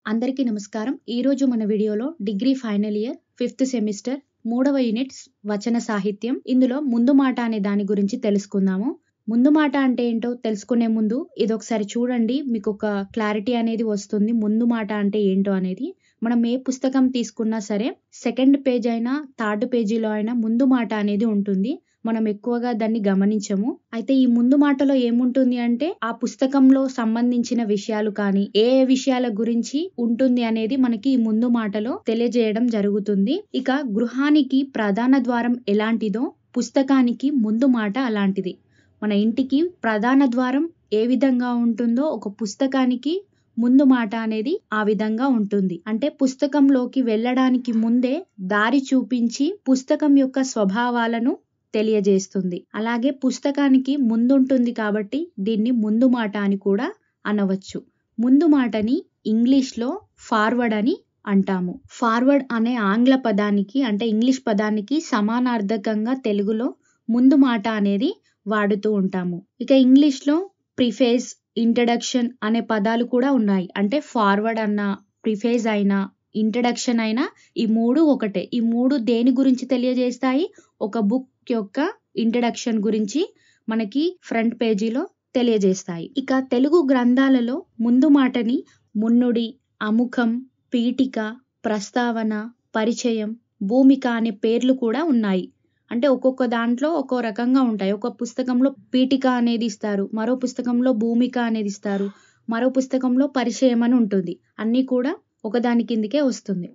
అందరికీ నమస్కారం. ఈరోజు మన వీడియోలో degree final year 5th semester 3వ యూనిట్ వచన సాహిత్యం. ఇందులో ముందు మాట అనే దాని గురించి తెలుసుకుందాము. ముందు మాట అంటే ఏంటో తెలుసుకునే ముందు ఇదొకసారి చూడండి, మీకు ఒక క్లారిటీ అనేది వస్తుంది. ముందు మాట అంటే ఏంటో అనేది. మనం ఏ పుస్తకం తీసుకున్నా సరే సెకండ్ పేజ్ అయినా థర్డ్ పేజీలో అయినా ముందు మాట అనేది ఉంటుంది. మనం ఎక్కువగా దాన్ని గమనించము. అయితే ఈ ముందు మాటలో ఏముంటుంది అంటే ఆ పుస్తకంలో సంబంధించిన విషయాలు కానీ ఏ విషయాల గురించి ఉంటుంది అనేది మనకి ఈ ముందు మాటలో తెలియజేయడం జరుగుతుంది. ఇక గృహానికి ప్రధాన ద్వారం ఎలాంటిదో పుస్తకానికి ముందు మాట అలాంటిది. మన ఇంటికి ప్రధాన ద్వారం ఏ విధంగా ఉంటుందో ఒక పుస్తకానికి ముందు మాట అనేది ఆ విధంగా ఉంటుంది. అంటే పుస్తకంలోకి వెళ్ళడానికి ముందే దారి చూపించి పుస్తకం యొక్క స్వభావాలను తెలియజేస్తుంది. అలాగే పుస్తకానికి ముందుంటుంది కాబట్టి దీన్ని ముందు మాట అని కూడా అనవచ్చు. ముందు మాటని ఇంగ్లీష్లో ఫార్వర్డ్ అని అంటాము. ఫార్వర్డ్ అనే ఆంగ్ల పదానికి అంటే ఇంగ్లీష్ పదానికి సమానార్థకంగా తెలుగులో ముందు మాట అనేది వాడుతూ ఉంటాము. ఇక ఇంగ్లీష్లో ప్రిఫేజ్, ఇంట్రడక్షన్ అనే పదాలు కూడా ఉన్నాయి. అంటే ఫార్వర్డ్ అన్న, ప్రిఫేజ్ అయినా, ఇంట్రడక్షన్ అయినా ఈ మూడు ఒకటే. ఈ మూడు దేని గురించి తెలియజేస్తాయి? ఒక బుక్ యొక్క ఇంట్రడక్షన్ గురించి మనకి ఫ్రంట్ పేజీలో తెలియజేస్తాయి. ఇక తెలుగు గ్రంథాలలో ముందు మాటని మున్నుడి, అముఖం, పీఠిక, ప్రస్తావన, పరిచయం, భూమిక అనే పేర్లు కూడా ఉన్నాయి. అంటే ఒక్కొక్క దాంట్లో ఒక్కో రకంగా ఉంటాయి. ఒక పుస్తకంలో పీఠిక అనేది ఇస్తారు, మరో పుస్తకంలో భూమిక అనేది ఇస్తారు, మరో పుస్తకంలో పరిచయం అని ఉంటుంది. అన్నీ కూడా ఒకదాని కిందికే వస్తుంది.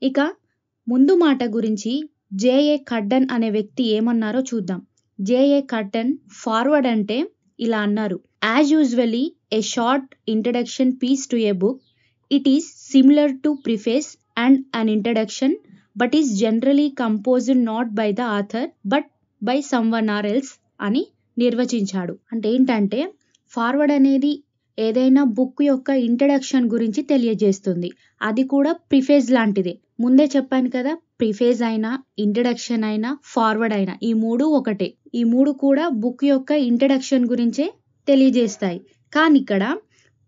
ఇక ముందు మాట గురించి జేఏ కడ్డన్ అనే వ్యక్తి ఏమన్నారో చూద్దాం. జేఏ కడ్డన్ ఫార్వర్డ్ అంటే ఇలా అన్నారు: as usually a short introduction piece to a book, it is similar to preface and an introduction but is generally composed not by the author but by someone or else అని నిర్వచించాడు. అంటే ఏంటంటే forward అనేది ఏదైనా book యొక్క introduction గురించి తెలియజేస్తుంది. అది కూడా ప్రిఫేజ్ లాంటిదే. ముందే చెప్పాను కదా, ప్రిఫేజ్ అయినా, ఇంట్రడక్షన్ అయినా, ఫార్వర్డ్ అయినా ఈ మూడు ఒకటే. ఈ మూడు కూడా బుక్ యొక్క ఇంట్రడక్షన్ గురించే తెలియజేస్తాయి. కానీ ఇక్కడ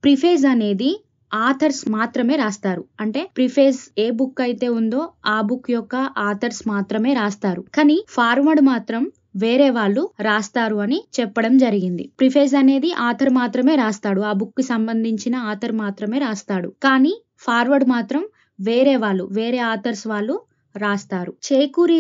ప్రిఫేజ్ అనేది ఆథర్స్ మాత్రమే రాస్తారు. అంటే ప్రిఫేజ్ ఏ బుక్ అయితే ఉందో ఆ బుక్ యొక్క ఆథర్స్ మాత్రమే రాస్తారు. కానీ ఫార్వర్డ్ మాత్రం వేరే వాళ్ళు రాస్తారు అని చెప్పడం జరిగింది. ప్రిఫేజ్ అనేది ఆథర్ మాత్రమే రాస్తాడు, ఆ బుక్ కి సంబంధించిన ఆథర్ మాత్రమే రాస్తాడు. కానీ ఫార్వర్డ్ మాత్రం వేరే ఆథర్స్ వాళ్ళు రాస్తారు. చేకూరి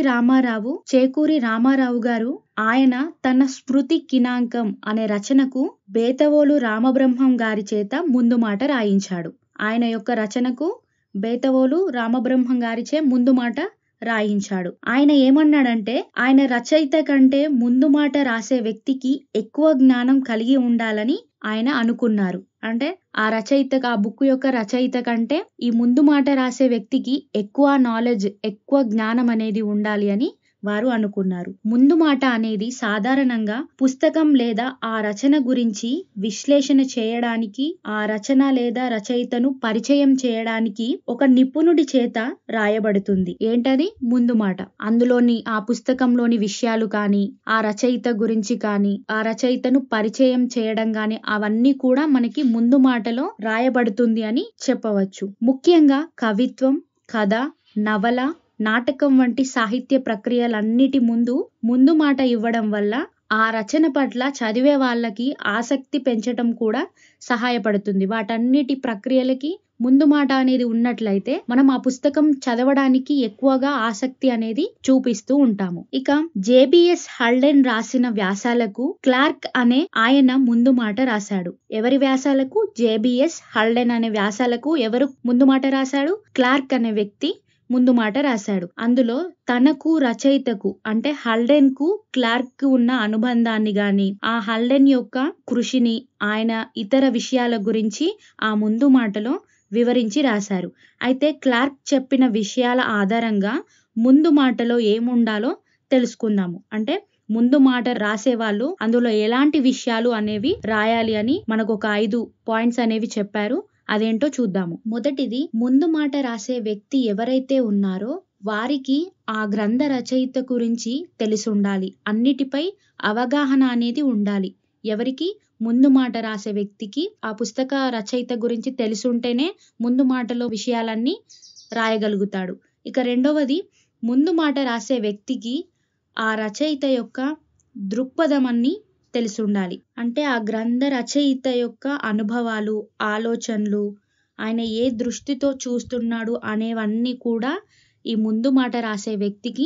రామారావు గారు ఆయన తన స్మృతి కినాంకం అనే రచనకు బేతవోలు రామబ్రహ్మం గారి చేత ముందు మాట రాయించాడు. ఆయన యొక్క రచనకు బేతవోలు రామబ్రహ్మం గారిచే ముందు మాట రాయించాడు. ఆయన ఏమన్నాడంటే ఆయన రచయిత కంటే ముందు మాట రాసే వ్యక్తికి ఎక్కువ జ్ఞానం కలిగి ఉండాలని ఆయన అనుకున్నారు. అంటే ఆ బుక్ యొక్క రచయిత కంటే ఈ ముందు మాట రాసే వ్యక్తికి ఎక్కువ నాలెడ్జ్, ఎక్కువ జ్ఞానం అనేది ఉండాలి అని వారు అనుకున్నారు. ముందు మాట అనేది సాధారణంగా పుస్తకం లేదా ఆ రచన గురించి విశ్లేషణ చేయడానికి, ఆ రచన లేదా రచయితను పరిచయం చేయడానికి ఒక నిపుణుడి చేత రాయబడుతుంది. ఏంటది? ముందు మాట. అందులోని ఆ పుస్తకంలోని విషయాలు కానీ, ఆ రచయిత గురించి కానీ, ఆ రచయితను పరిచయం చేయడం కానీ అవన్నీ కూడా మనకి ముందు మాటలో రాయబడుతుంది అని చెప్పవచ్చు. ముఖ్యంగా కవిత్వం, కథ, నవల, నాటకం వంటి సాహిత్య ప్రక్రియలన్నిటి ముందు మాట ఇవ్వడం వల్ల ఆ రచన పట్ల చదివే వాళ్ళకి ఆసక్తి పెంచడం కూడా సహాయపడుతుంది. వాటన్నిటి ప్రక్రియలకి ముందు మాట అనేది ఉన్నట్లయితే మనం ఆ పుస్తకం చదవడానికి ఎక్కువగా ఆసక్తి అనేది చూపిస్తూ ఉంటాము. ఇక జేబిఎస్ హల్డెన్ రాసిన వ్యాసాలకు క్లార్క్ అనే ఆయన ముందు మాట రాశాడు. ఎవరి వ్యాసాలకు? జేబిఎస్ హల్డెన్ అనే వ్యాసాలకు ఎవరు ముందు మాట రాశాడు? క్లార్క్ అనే వ్యక్తి ముందు మాట రాశాడు. అందులో తనకు, రచయితకు అంటే హల్డెన్ కు క్లార్క్ కు ఉన్న అనుబంధాన్ని గాని, ఆ హల్డెన్ యొక్క కృషిని, ఆయన ఇతర విషయాల గురించి ఆ ముందు మాటలో వివరించి రాశారు. అయితే క్లార్క్ చెప్పిన విషయాల ఆధారంగా ముందు మాటలో ఏముండాలో తెలుసుకుందాము. అంటే ముందు మాట రాసే వాళ్ళు అందులో ఎలాంటి విషయాలు అనేవి రాయాలి అని మనకు ఒక 5 పాయింట్స్ అనేవి చెప్పారు. అదేంటో చూద్దాము. మొదటిది, ముందు మాట రాసే వ్యక్తి ఎవరైతే ఉన్నారో వారికి ఆ గ్రంథ రచయిత గురించి తెలిసి ఉండాలి. అన్నిటిపై అవగాహన అనేది ఉండాలి. ఎవరికి? ముందు మాట రాసే వ్యక్తికి ఆ పుస్తక రచయిత గురించి తెలుసుంటేనే ముందు మాటలో విషయాలన్నీ రాయగలుగుతాడు. ఇక రెండవది, ముందు మాట రాసే వ్యక్తికి ఆ రచయిత యొక్క దృక్పథం అన్నీ తెలిసుండాలి. అంటే ఆ గ్రంథ రచయిత యొక్క అనుభవాలు, ఆలోచనలు, ఆయన ఏ దృష్టితో చూస్తున్నాడు అనేవన్నీ కూడా ఈ ముందు మాట రాసే వ్యక్తికి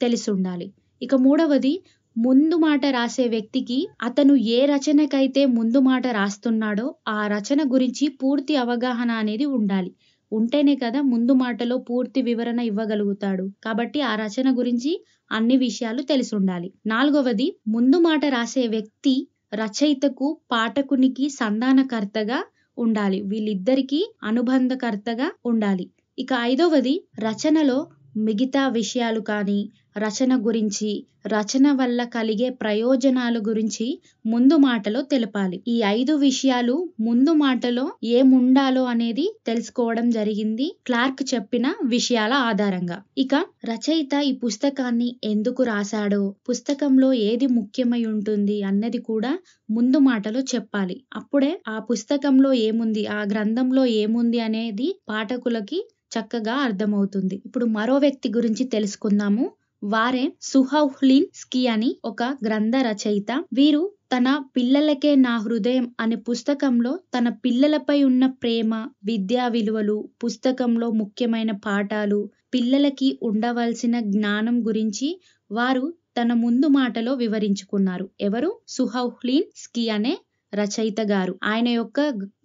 తెలిసుండాలి. ఇక మూడవది, ముందు మాట రాసే వ్యక్తికి అతను ఏ రచనకైతే ముందు మాట రాస్తున్నాడో ఆ రచన గురించి పూర్తి అవగాహన అనేది ఉండాలి. ఉంటేనే కదా ముందు మాటలో పూర్తి వివరణ ఇవ్వగలుగుతాడు. కాబట్టి ఆ రచన గురించి అన్ని విషయాలు తెలిసుండాలి. నాలుగవది, ముందు మాట రాసే వ్యక్తి రచయితకు, పాఠకునికి సంధానకర్తగా ఉండాలి. వీళ్ళిద్దరికీ అనుబంధకర్తగా ఉండాలి. ఇక ఐదవది, రచనలో మిగతా విషయాలు కానీ, రచన గురించి, రచన వల్ల కలిగే ప్రయోజనాల గురించి ముందు మాటలో తెలపాలి. ఈ 5 విషయాలు ముందు మాటలో ఏముండాలో అనేది తెలుసుకోవడం జరిగింది క్లార్క్ చెప్పిన విషయాల ఆధారంగా. ఇక రచయిత ఈ పుస్తకాన్ని ఎందుకు రాశాడో, పుస్తకంలో ఏది ముఖ్యమై ఉంటుంది అన్నది కూడా ముందు మాటలో చెప్పాలి. అప్పుడే ఆ పుస్తకంలో ఏముంది, ఆ గ్రంథంలో ఏముంది అనేది పాఠకులకి చక్కగా అర్థమవుతుంది. ఇప్పుడు మరో వ్యక్తి గురించి తెలుసుకుందాము. వారే సుహౌహ్లిన్ స్కీ అని ఒక గ్రంథ రచయిత. వీరు తన పిల్లలకే నా హృదయం అనే పుస్తకంలో తన పిల్లలపై ఉన్న ప్రేమ, విద్యా విలువలు, పుస్తకంలో ముఖ్యమైన పాఠాలు, పిల్లలకి ఉండవలసిన జ్ఞానం గురించి వారు తన ముందు మాటలో వివరించుకున్నారు. ఎవరు? సుహౌహ్లిన్ స్కీ అనే రచయిత గారు. ఆయన యొక్క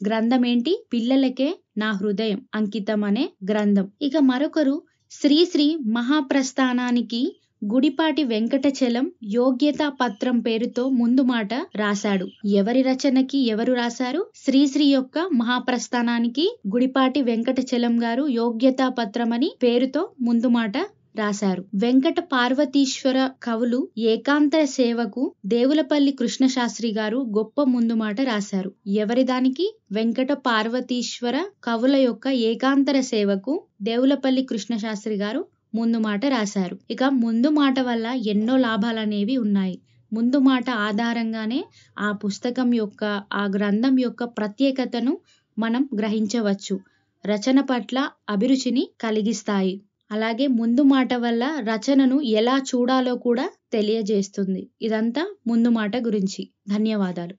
గ్రంథం ఏంటి? పిల్లలకే నా హృదయం అంకితం అనే గ్రంథం. ఇక మరొకరు శ్రీశ్రీ మహాప్రస్థానానికి గుడిపాటి వెంకటచలం యోగ్యతా పత్రం పేరుతో ముందు మాట రాశాడు. ఎవరి రచనకి ఎవరు రాశారు? శ్రీశ్రీ యొక్క మహాప్రస్థానానికి గుడిపాటి వెంకటచలం గారు యోగ్యతా పత్రం అని పేరుతో ముందు మాట రాశారు. వెంకట పార్వతీశ్వర కవులు ఏకాంత సేవకు దేవులపల్లి కృష్ణశాస్త్రి గారు గొప్ప ముందు మాట రాశారు. ఎవరి దానికి? వెంకట పార్వతీశ్వర కవుల యొక్క ఏకాంతర సేవకు దేవులపల్లి కృష్ణశాస్త్రి గారు ముందు మాట రాశారు. ఇక ముందు మాట వల్ల ఎన్నో లాభాలనేవి ఉన్నాయి. ముందు మాట ఆధారంగానే ఆ పుస్తకం యొక్క, ఆ గ్రంథం యొక్క ప్రత్యేకతను మనం గ్రహించవచ్చు. రచన పట్ల అభిరుచిని కలిగిస్తాయి. అలాగే ముందు మాట వల్ల రచనను ఎలా చూడాలో కూడా తెలియజేస్తుంది. ఇదంతా ముందు మాట గురించి. ధన్యవాదాలు.